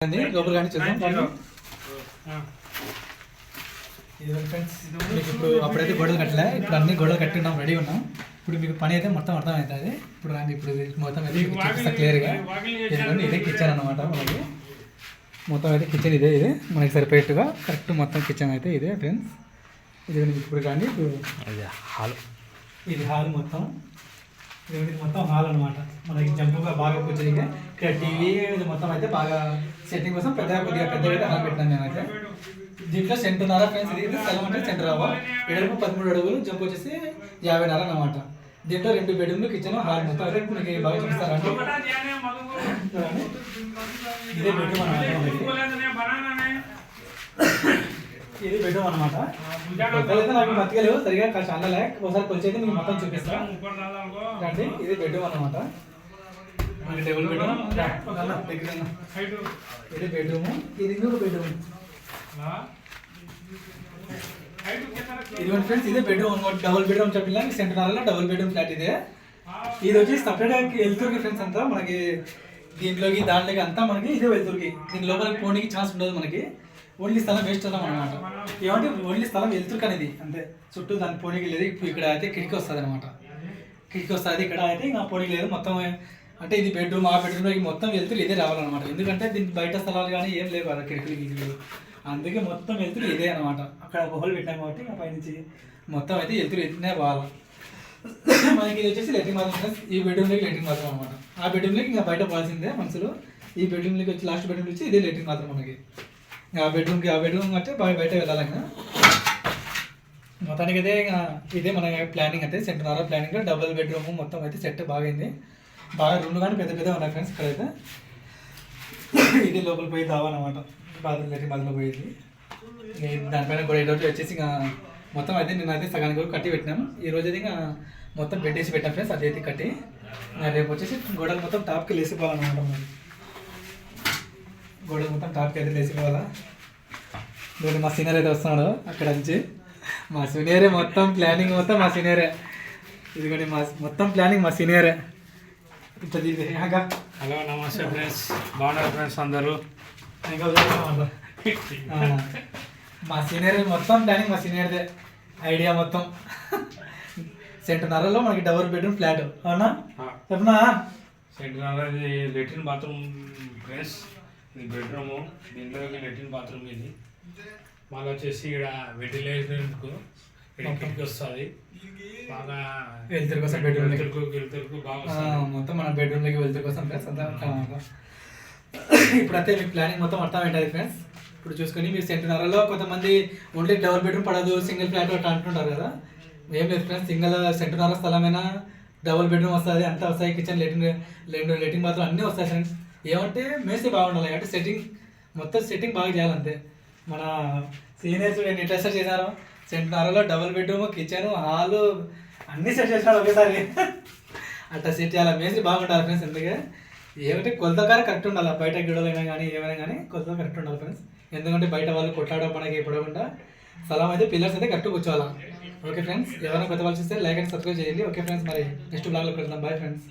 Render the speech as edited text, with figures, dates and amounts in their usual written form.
లోపల కానీ చూద్దాం. ఫ్రెండ్స్ మీకు ఇప్పుడు అప్పుడైతే గోడలు కట్టలే, ఇప్పుడు అన్ని గోడలు కట్టి ఉన్నాం, రెడీ ఉన్నాం. ఇప్పుడు మీకు పని అయితే మొత్తం అర్థమవుతుంది. ఇప్పుడు రండి, ఇప్పుడు మొత్తం అయితే చూపిస్తా క్లియర్గా. ఎందుకంటే ఇదే కిచెన్ అనమాట మనకి. మొత్తం అయితే కిచెన్ ఇదే మనకి సరిపోయేట్టుగా కరెక్ట్ మొత్తం కిచెన్ అయితే ఇదే ఫ్రెండ్స్. ఇది ఇప్పుడు కానీ హాల్, ఇది హాల్ మొత్తం. ఇది మొత్తం హాల్ అనమాట. మనకి జంపుగా బాగా కూర్చొని ఇక్కడ టీవీ ఇది మొత్తం అయితే బాగా సెట్టింగ్ కోసం కొద్దిగా పెద్దగా హాల్ పెట్టినాను నేనైతే. దీంట్లో సెంటున్నర ఫ్రెండ్స్. ఇది స్థలం అంటే సెంటర్ అవ్వ, ఎడల్పు 13 అడుగులు, జంప్ వచ్చేసి 50 అనమాట. దీంట్లో 2 బెడ్రూమ్లు, కిచెన్, హాల్ మొత్తం అయితే మీకు బాగా చూపిస్తారంటే ఇదే బెడ్రూమ్ అనమాట. ఇది బెడ్రూమ్ అనమాట. అయితే నాకు బతకలేవు సరిగా చాలా ఒకసారి కొలిచైతే మీకు మొత్తం చూపిస్తాను. రండి, ఇది బెడ్రూమ్ అనమాట. మనకి డబుల్ బెడ్రూమ్ దగ్గర. ఇది బెడ్రూమ్, ఇది ఇంకొక బెడ్రూమ్. ఇదిగోండి ఫ్రెండ్స్, ఇదే బెడ్రూమ్. డబుల్ బెడ్రూమ్ చెప్పిన సెంటర్లో డబుల్ బెడ్రూమ్ ఫ్లాట్ ఇదే. ఇది వచ్చి సపరేట్గా వెళ్తురికి ఫ్రెండ్స్ అంతా మనకి దీంట్లోకి దాంట్లోకి అంతా మనకి ఇదే వెళ్తురికి. దీని లోపలికి పోనీకి ఛాన్స్ ఉండదు మనకి. ఓన్లీ స్థలం వేస్ట్ అవుతాం అనమాట. ఏమంటే ఓన్లీ స్థలం వెళ్తురికి అనేది అంతే, చుట్టూ దాని పోనీకి లేదు. ఇప్పుడు ఇక్కడ అయితే కిటికీ వస్తుంది అనమాట. కిటికీ వస్తుంది, ఇక్కడ అయితే ఇంకా పోనీకి లేదు. మొత్తం అంటే ఇది బెడ్రూమ్, ఆ బెడ్రూమ్లోకి మొత్తం వెళ్తురు ఇదే రావాలన్నమాట. ఎందుకంటే దీనికి బయట స్థలాలు కానీ ఏం లేవు కదా కిటికీలు. అందుకే మొత్తం వెళ్తురు ఇదే అనమాట. అక్కడ హోల్ పెట్టాం కాబట్టి ఇంకా పైనుంచి మొత్తం అయితే వెళ్తురు ఇదే పోవాలి. మనకి ఇది వచ్చేసి లెట్రిన్ బాత్రూమ్. ఈ బెడ్రూమ్లోకి లెట్రిన్ బాత్రూమ్ అనమాట. ఆ బెడ్రూమ్లోకి ఇంకా బయట పోవాల్సిందే మనుషులు. ఈ బెడ్రూమ్లోకి వచ్చి లాస్ట్ బెడ్రూమ్ వచ్చి ఇదే లెట్రిన్ బాత్రూమ్ మనకి. ఆ బెడ్రూమ్ అంటే బయట వెళ్ళాలి. ఇంకా మొత్తానికి అయితే ఇదే మన ప్లానింగ్ అయితే సెంటున్నర ప్లానింగ్. డబుల్ బెడ్రూమ్ మొత్తం అయితే సెట్ బాగైంది. బాగా రూమ్లు కానీ పెద్ద ఉన్నాయి ఫ్రెండ్స్. ఇక్కడైతే ఇది లోపల పోయి దావన్నమాట. బాత్రూమ్ లెట్రిన్ బాత్రూమ్లో పోయేది. దానిపైన కూడా ఈరోజు వచ్చేసి ఇంకా మొత్తం అయితే నేను అయితే సగానికి కూడా కట్టి పెట్టినాం. ఈ రోజు అయితే ఇంకా మొత్తం బెడ్ వేసి పెట్టాం ఫ్రెండ్స్. అదైతే కట్టి రేపు వచ్చేసి గోడలు మొత్తం టాప్కి లేసిపోవాలన్నమాట. మరి గోడలు మొత్తం టాప్కి అయితే లేసిపోవాలా. ఇప్పుడు మా సీనియర్ అయితే వస్తున్నాడు అక్కడ నుంచి. మా సీనియరే మొత్తం ప్లానింగ్, మొత్తం మా సీనియరే. ఇదిగోండి మొత్తం ప్లానింగ్ మా సీనియరే. హలో నమస్తే ఫ్రెండ్స్, బాగున్నారు ఫ్రెండ్స్ అందరూ. మా సీనియర్ మొత్తం ప్లానింగ్, మా సీనియర్దే ఐడియా మొత్తం. సెంటున్నరలో మనకి డబుల్ బెడ్రూమ్ ఫ్లాట్. అవునా చెప్పనా? సెంటున్నర ఇది లెట్రిన్ బాత్రూమ్ ఫ్రెండ్స్. ఇది బెడ్రూము, దీంట్లో లెట్రిన్ బాత్రూమ్. ఇది మళ్ళీ వచ్చేసి ఇక్కడ వెంటిలేషన్కు ఇక్కడ కిటికీ వస్తుంది. బాగా వెళ్తురు కోసం బెడ్రూమ్ బాగా మొత్తం మన బెడ్రూమ్లోకి వెళ్తురు కోసం ఫ్రెండ్స్ అంతా. ఇప్పుడైతే మీకు ప్లానింగ్ మొత్తం అర్థమవుతుంది ఫ్రెండ్స్. ఇప్పుడు చూసుకొని మీరు సెంటున్నరలో కొంతమంది ఓన్లీ డబుల్ బెడ్రూమ్ పడదు, సింగిల్ ఫ్లాట్ అట్లా అంటుంటారు కదా. ఏం లేదు ఫ్రెండ్స్, సింగిల్ సెంటున్నర స్థలమైనా డబుల్ బెడ్రూమ్ వస్తుంది, అంతా వస్తాయి. కిచెన్, లెట్రిన్ బాత్రూమ్ అన్నీ వస్తాయి ఫ్రెండ్స్. ఏమంటే మేసి బాగుండాలి అంటే సెట్టింగ్ బాగా చేయాలంతే. మన సీనియర్స్ ఎట్లా సెట్ చేశారు, సెంటున్నరలో డబుల్ బెడ్రూమ్, కిచెన్, హాలు అన్నీ సెట్ చేసినాడు ఒకేసారి. అట్లా సెట్ చేయాలి, మేసి బాగుండాలి ఫ్రెండ్స్. ఎందుకంటే ఏమంటే కొలతకారం కరెక్ట్ ఉండాలి. బయట గిడవలైనా కానీ ఏమైనా కానీ కొలత కరెక్ట్ ఉండాలి ఫ్రెండ్స్. ఎందుకంటే బయట వాళ్ళు కొట్లాడడం పడక పడకుండా స్థలం అయితే పిల్లర్స్ అయితే కరెక్ట్ కూర్చోవాలా. ఓకే ఫ్రెండ్స్, ఎవరైనా కొత్త వాళ్ళు చూస్తే లైక్ అండ్ సబ్స్క్రైబ్ చేయండి. ఓకే ఫ్రెండ్స్, మరి నెక్స్ట్ బ్లాగ్లో పెడతాం. Bye friends.